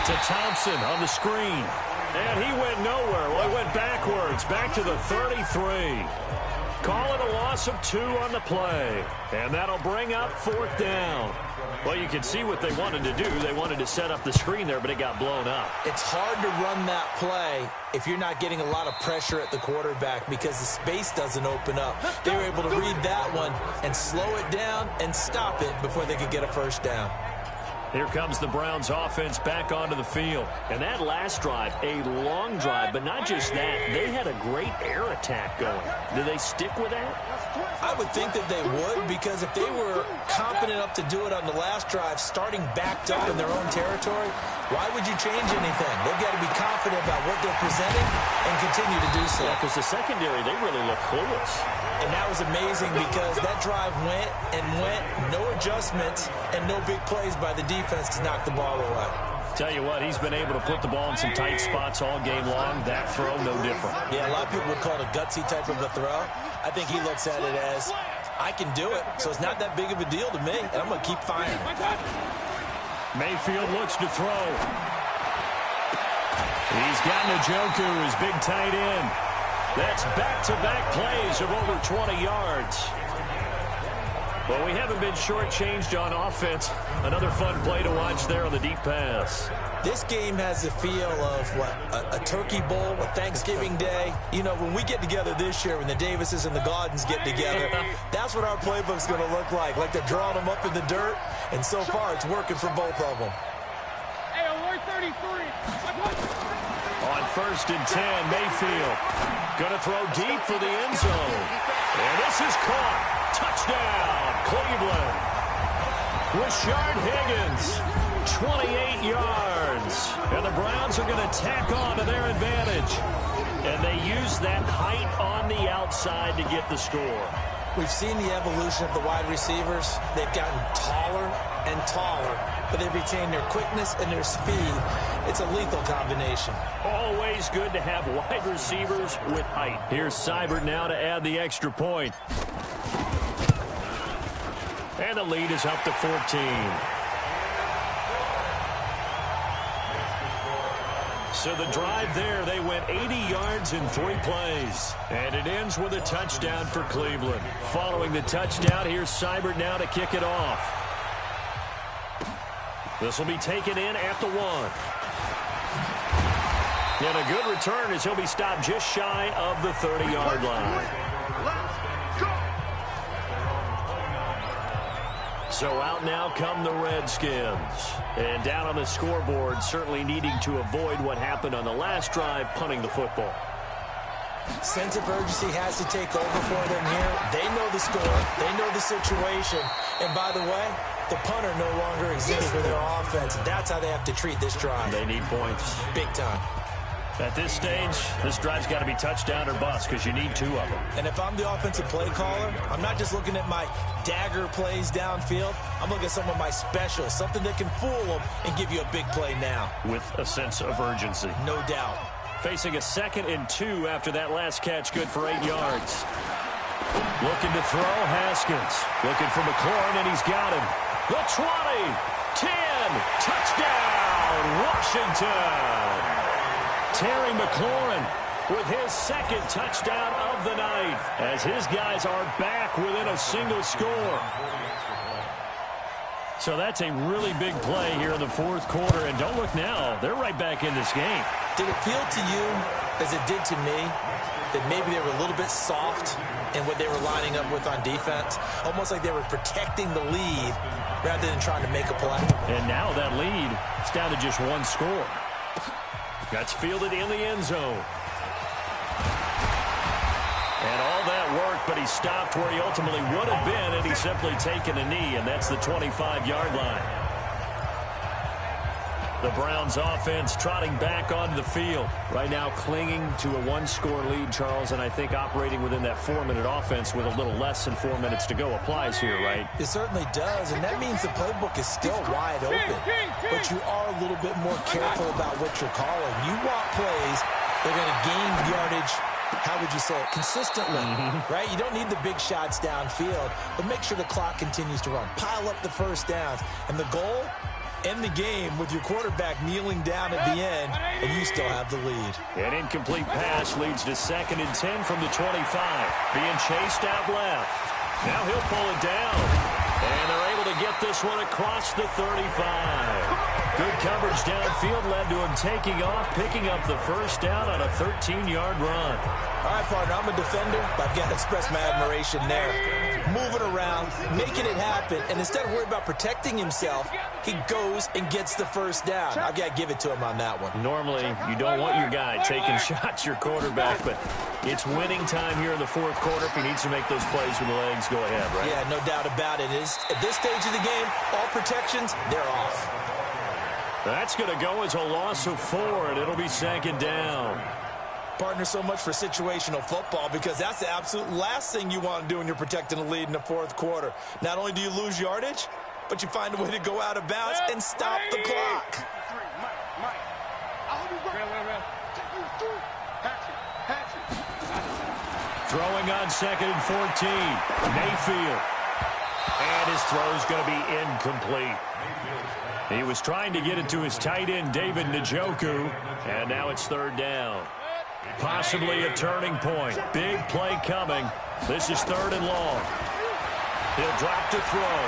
To Thompson on the screen. And he went nowhere. Well, he went backwards, back to the 33. Call it a loss of 2 on the play. And that'll bring up 4th down. Well, you can see what they wanted to do. They wanted to set up the screen there, but it got blown up. It's hard to run that play if you're not getting a lot of pressure at the quarterback because the space doesn't open up. They were able to read that one and slow it down and stop it before they could get a first down. Here comes the Browns offense back onto the field. And that last drive, a long drive, but not just that. They had a great air attack going. Do they stick with that? I would think that they would, because if they were confident enough to do it on the last drive, starting backed up in their own territory, why would you change anything? They've got to be confident about what they're presenting and continue to do so. Yeah, because the secondary, they really look clueless. And that was amazing because that drive went and went, no adjustments and no big plays by the defense to knock the ball away. Tell you what, he's been able to put the ball in some tight spots all game long. That throw, no different. Yeah, a lot of people would call it a gutsy type of a throw. I think he looks at it as, I can do it, so it's not that big of a deal to me, and I'm going to keep firing. Mayfield looks to throw. He's got Njoku, his big tight end. That's back-to-back plays of over 20 yards. Well, we haven't been shortchanged on offense. Another fun play to watch there on the deep pass. This game has the feel of, what, a turkey bowl, a Thanksgiving day. You know, when we get together this year, when the Davises and the Gaudens get together, that's what our playbook's going to look like they're drawing them up in the dirt, and so far it's working for both of them. Hey, alert 33. On 1st and 10, Mayfield going to throw deep for the end zone. And this is caught. Touchdown, Cleveland. Rashard Higgins. 28 yards. And the Browns are going to tack on to their advantage. And they use that height on the outside to get the score. We've seen the evolution of the wide receivers. They've gotten taller and taller, but they've retained their quickness and their speed. It's a lethal combination. Always good to have wide receivers with height. Here's Seibert now to add the extra point. And the lead is up to 14. So the drive there, they went 80 yards in 3 plays. And it ends with a touchdown for Cleveland. Following the touchdown, here's Seibert now to kick it off. This will be taken in at the 1. And a good return as he'll be stopped just shy of the 30-yard line. So out now come the Redskins. And down on the scoreboard, certainly needing to avoid what happened on the last drive, punting the football. Sense of urgency has to take over for them here. They know the score. They know the situation. And by the way, the punter no longer exists for their offense. That's how they have to treat this drive. They need points. Big time. At this stage, this drive's got to be touchdown or bust because you need 2 of them. And if I'm the offensive play caller, I'm not just looking at my dagger plays downfield. I'm looking at some of my specials, something that can fool them and give you a big play now. With a sense of urgency. No doubt. Facing a 2nd and 2 after that last catch, good for 8 yards. Looking to throw, Haskins. Looking for McLaurin, and he's got him. The 20, 10, touchdown, Washington. Terry McLaurin with his 2nd touchdown of the night as his guys are back within a single score. So that's a really big play here in the 4th quarter. And don't look now, they're right back in this game. Did it feel to you, as it did to me, that maybe they were a little bit soft in what they were lining up with on defense? Almost like they were protecting the lead rather than trying to make a play. And now that lead is down to just 1 score. That's fielded in the end zone. And all that work, but he stopped where he ultimately would have been, and he's simply taken a knee, and that's the 25-yard line. The Browns offense trotting back onto the field. Right now clinging to a 1-score lead, Charles, and I think operating within that 4-minute offense with a little less than 4 minutes to go applies here, right? It certainly does, and that means the playbook is still wide open. But you are a little bit more careful about what you're calling. You want plays that are going to gain yardage, how would you say it, consistently, right? You don't need the big shots downfield, but make sure the clock continues to run. Pile up the first downs, and the goal, end the game with your quarterback kneeling down at the end, and you still have the lead. An incomplete pass leads to 2nd and 10 from the 25. Being chased out left. Now he'll pull it down. And they're able to get this one across the 35. Good coverage downfield led to him taking off, picking up the first down on a 13-yard run. All right, partner, I'm a defender, but I've got to express my admiration there. Moving around, making it happen, and instead of worrying about protecting himself, he goes and gets the first down. I've got to give it to him on that one. Normally, you don't want your guy taking shots, your quarterback, but it's winning time here in the 4th quarter. If he needs to make those plays with the legs, go ahead, right? Yeah, no doubt about it. At this stage of the game, all protections, they're off. That's going to go as a loss of 4, and it'll be 2nd down. Partner, so much for situational football, because that's the absolute last thing you want to do when you're protecting a lead in the 4th quarter. Not only do you lose yardage, but you find a way to go out of bounds and stop the clock. Throwing on 2nd and 14. Mayfield. And his throw's going to be incomplete. He was trying to get it to his tight end, David Njoku, and now it's 3rd down. Possibly a turning point. Big play coming. This is 3rd and long. He'll drop to throw.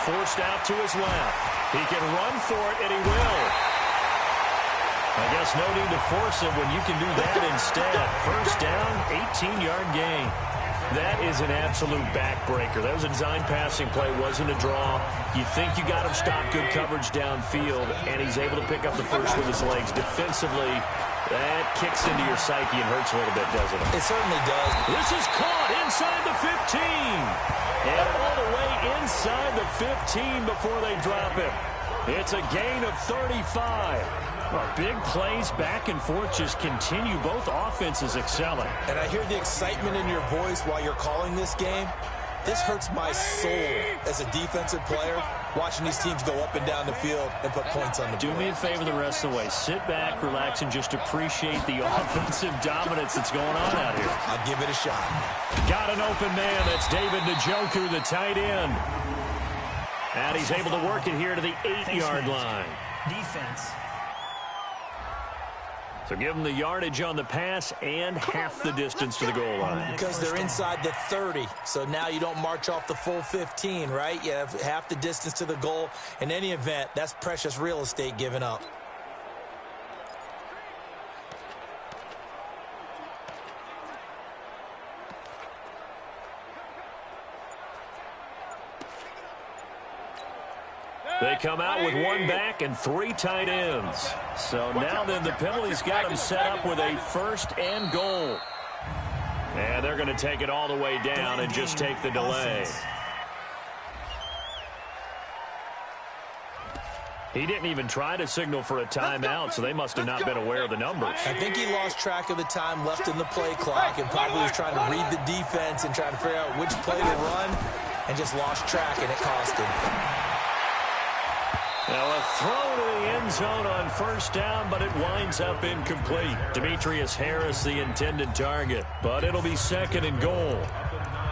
Forced out to his left. He can run for it, and he will. I guess no need to force it when you can do that instead. First down, 18-yard gain. That is an absolute backbreaker. That was a design passing play, wasn't a draw. You think you got him stopped, good coverage downfield, and he's able to pick up the first with his legs. Defensively, that kicks into your psyche and hurts a little bit, doesn't it? It certainly does. This is caught inside the 15. And all the way inside the 15 before they drop it. It's a gain of 35. Well, big plays back and forth just continue. Both offenses excelling. And I hear the excitement in your voice while you're calling this game. This hurts my soul as a defensive player, watching these teams go up and down the field and put points on the board. Do me a favor the rest of the way. Sit back, relax, and just appreciate the offensive dominance that's going on out here. I'll give it a shot. Got an open man. That's David Njoku, the tight end. And he's able to work it here to the 8-yard line. Defense. So give them the yardage on the pass and half the distance to the goal line. Because they're inside the 30, so now you don't march off the full 15, right? You have half the distance to the goal. In any event, that's precious real estate given up. They come out with one back and 3 tight ends. So now then the penalty's got them set up with a first and goal. And they're going to take it all the way down and just take the delay. He didn't even try to signal for a timeout, so they must have not been aware of the numbers. I think he lost track of the time left in the play clock and probably was trying to read the defense and trying to figure out which play to run and just lost track, and it cost him. Now a throw to the end zone on first down, but it winds up incomplete. Demetrius Harris, the intended target, but it'll be second and goal.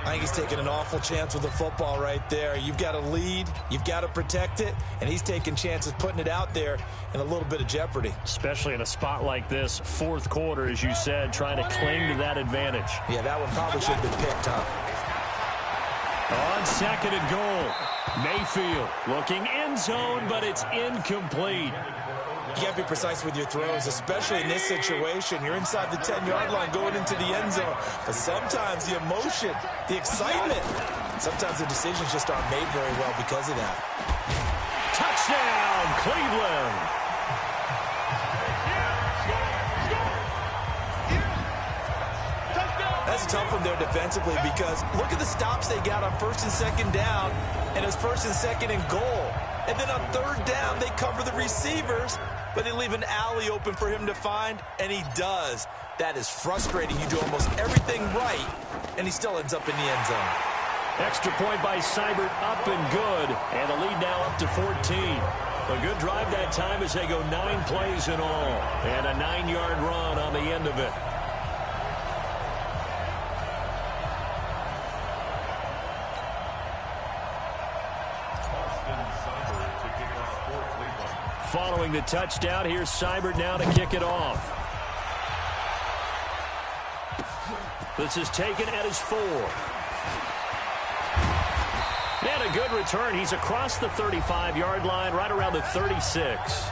I think he's taking an awful chance with the football right there. You've got to lead, you've got to protect it, and he's taking chances putting it out there in a little bit of jeopardy. Especially in a spot like this, fourth quarter, as you said, trying to cling to that advantage. Yeah, that one probably should have been picked, huh? On second and goal, Mayfield looking end zone, but it's incomplete. You got to be precise with your throws, especially in this situation. You're inside the 10-yard line going into the end zone. But sometimes the emotion, the excitement, sometimes the decisions just aren't made very well because of that. Touchdown, Cleveland. That's a tough one there defensively because look at the stops they got on first and second down, and it's first and second and goal. And then on third down, they cover the receivers, but they leave an alley open for him to find, and he does. That is frustrating. You do almost everything right, and he still ends up in the end zone. Extra point by Seibert, up and good, and the lead now up to 14. A good drive that time as they go 9 plays in all, and a 9-yard run on the end of it. Following the touchdown, here's Seibert now to kick it off. This is taken at his 4. And a good return. He's across the 35-yard line, right around the 36.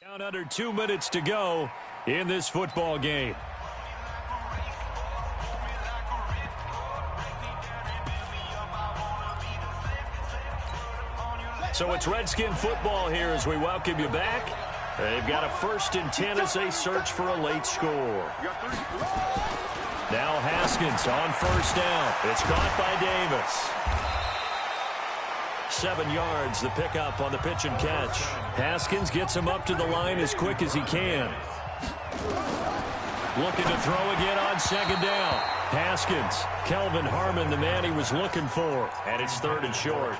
Down under 2 minutes to go in this football game. So it's Redskin football here as we welcome you back. They've got a 1st and 10 as they search for a late score. Now Haskins on 1st down. It's caught by Davis. 7 yards, the pickup on the pitch and catch. Haskins gets him up to the line as quick as he can. Looking to throw again on 2nd down. Haskins, Kelvin Harmon, the man he was looking for. And it's 3rd and short.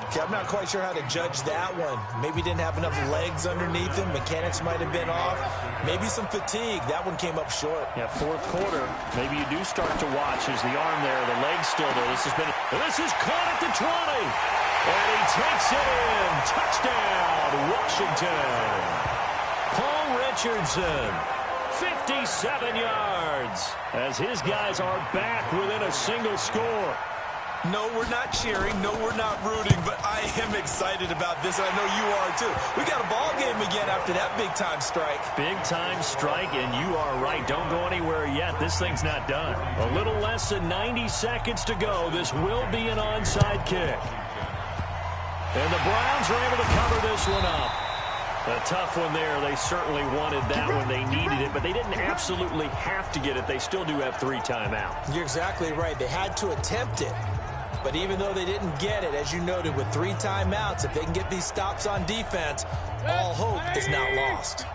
Okay, I'm not quite sure how to judge that one. Maybe didn't have enough legs underneath him. Mechanics might have been off. Maybe some fatigue. That one came up short. Yeah, 4th quarter. Maybe you do start to watch as the arm there, the leg's still there. This is caught at the 20. And he takes it in. Touchdown, Washington. Paul Richardson, 57 yards, as his guys are back within a single score. No, we're not cheering. No, we're not rooting, but I am excited about this, and I know you are too. We got a ball game again after that big-time strike. Big-time strike, and you are right. Don't go anywhere yet. This thing's not done. A little less than 90 seconds to go. This will be an onside kick. And the Browns are able to cover this one up. A tough one there. They certainly wanted that one. They needed it, but they didn't absolutely have to get it. They still do have 3 timeouts. You're exactly right. They had to attempt it. But even though they didn't get it, as you noted, with 3 timeouts, if they can get these stops on defense, all hope is not lost.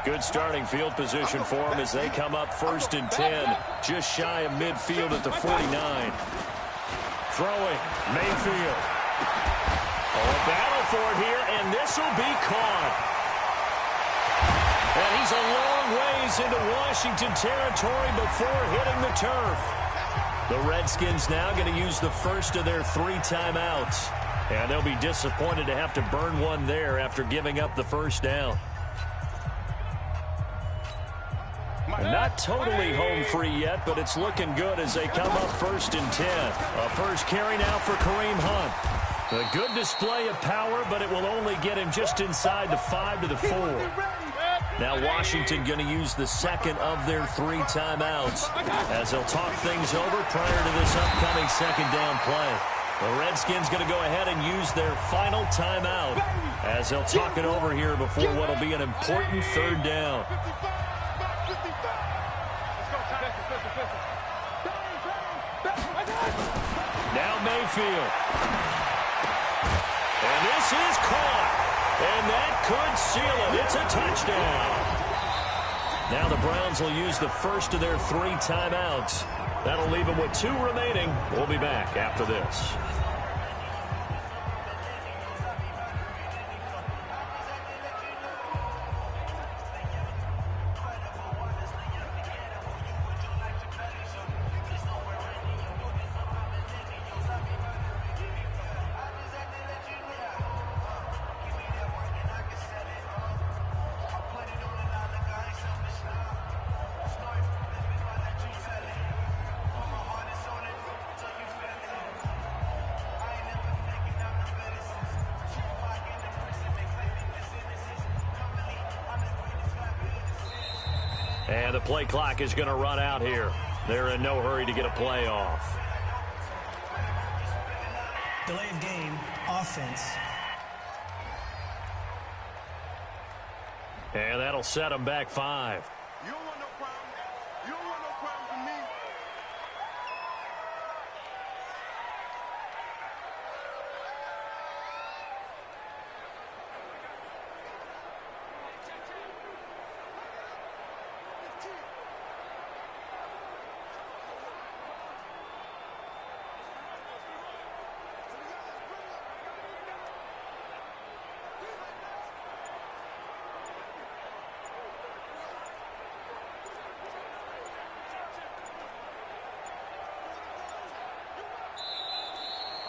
Good starting field position for them as they come up 1st and 10, just shy of midfield at the 49. Throwing, Mayfield. Oh, a battle for it here, and this will be caught. And he's a long ways into Washington territory before hitting the turf. The Redskins now going to use the 1st of their 3 timeouts. And they'll be disappointed to have to burn one there after giving up the 1st down. And not totally home free yet, but it's looking good as they come up 1st and 10. A first carry now for Kareem Hunt. A good display of power, but it will only get him just inside the 5 to the 4. Now Washington going to use the 2nd of their 3 timeouts as they'll talk things over prior to this upcoming 2nd down play. The Redskins going to go ahead and use their final timeout as they'll talk it over here before what will be an important 3rd down. Now Mayfield. And this is caught. And that could seal it. It's a touchdown. Now the Browns will use the 1st of their 3 timeouts. That'll leave them with 2 remaining. We'll be back after this. And the play clock is going to run out here. They're in no hurry to get a play off. Delay of game, offense. And that'll set them back 5. You don't want no problem. You don't want no problem from me.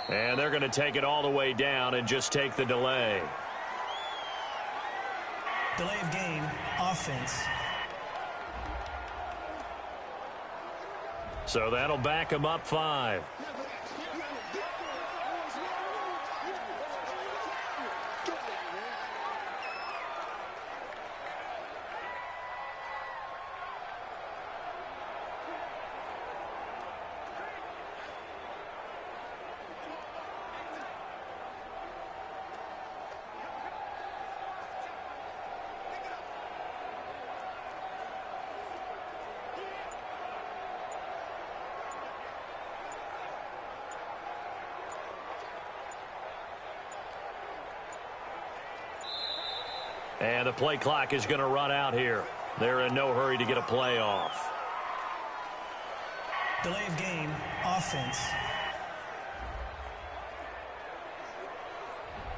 And they're going to take it all the way down and just take the delay. Delay of game, offense. So that'll back them up 5. And the play clock is going to run out here. They're in no hurry to get a play off. Delay of game, offense.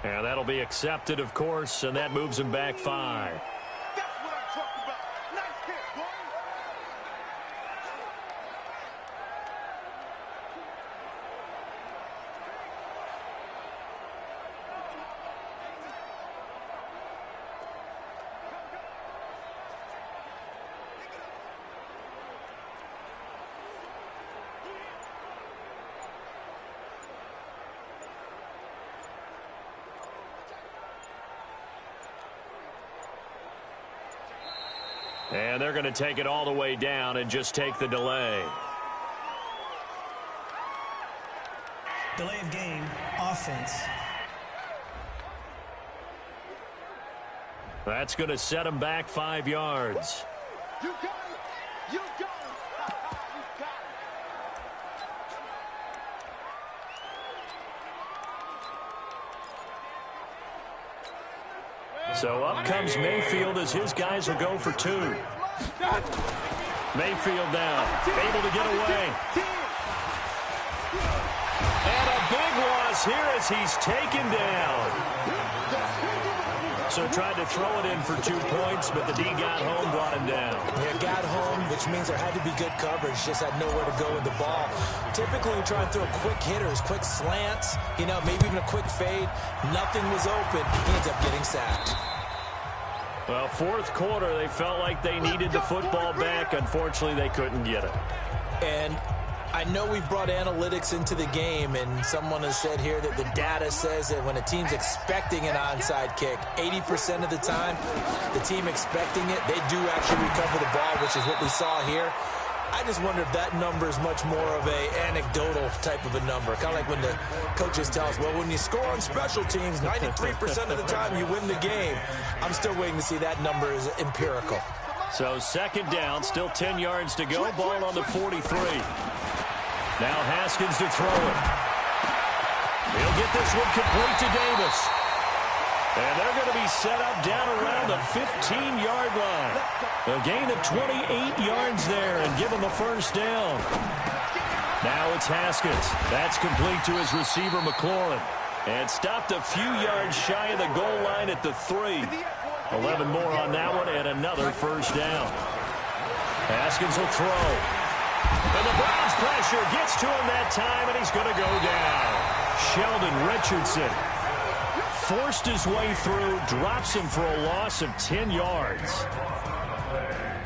And that'll be accepted, of course, and that moves him back 5. That's what I'm talking about. Nice hit, boy. And they're going to take it all the way down and just take the delay. Delay of game, offense. That's going to set him back 5 yards. You got it. You got it. You got it. So up comes Mayfield as his guys will go for 2. Mayfield now, able to get away. And a big loss here as he's taken down. So tried to throw it in for 2 points, but the D got home, brought him down. Yeah, got home, which means there had to be good coverage. Just had nowhere to go with the ball. Typically, we try and throw quick hitters, quick slants, maybe even a quick fade. Nothing was open. He ends up getting sacked. Well, fourth quarter, they felt like they needed the football back. Unfortunately, they couldn't get it. And I know we brought analytics into the game, and someone has said here that the data says that when a team's expecting an onside kick, 80% of the time, the team expecting it, they do actually recover the ball, which is what we saw here. I just wonder if that number is much more of a anecdotal type of a number. Kind of like when the coaches tell us, well, when you score on special teams, 93% of the time you win the game. I'm still waiting to see that number is empirical. So second down, still 10 yards to go, ball on the 43. Now Haskins to throw it. He'll get this one complete to Davis. And they're going to be set up down around the 15-yard line. A gain of 28 yards there and give him a first down. Now it's Haskins. That's complete to his receiver, McLaurin. And stopped a few yards shy of the goal line at the 3. 11 more on that one and another first down. Haskins will throw. And the Browns pressure gets to him that time, and he's going to go down. Sheldon Richardson forced his way through, drops him for a loss of 10 yards.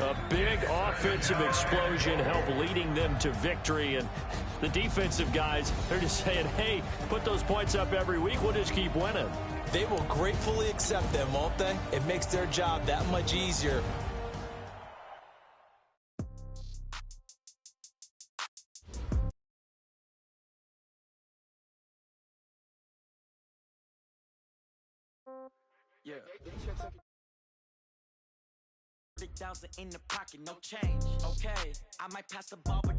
A big offensive explosion helped leading them to victory, and the defensive guys, they're just saying, hey, put those points up every week, we'll just keep winning. They will gratefully accept them, won't they? It makes their job that much easier. Yeah. 30,000 in the pocket, no change. Okay, I might pass the ball, but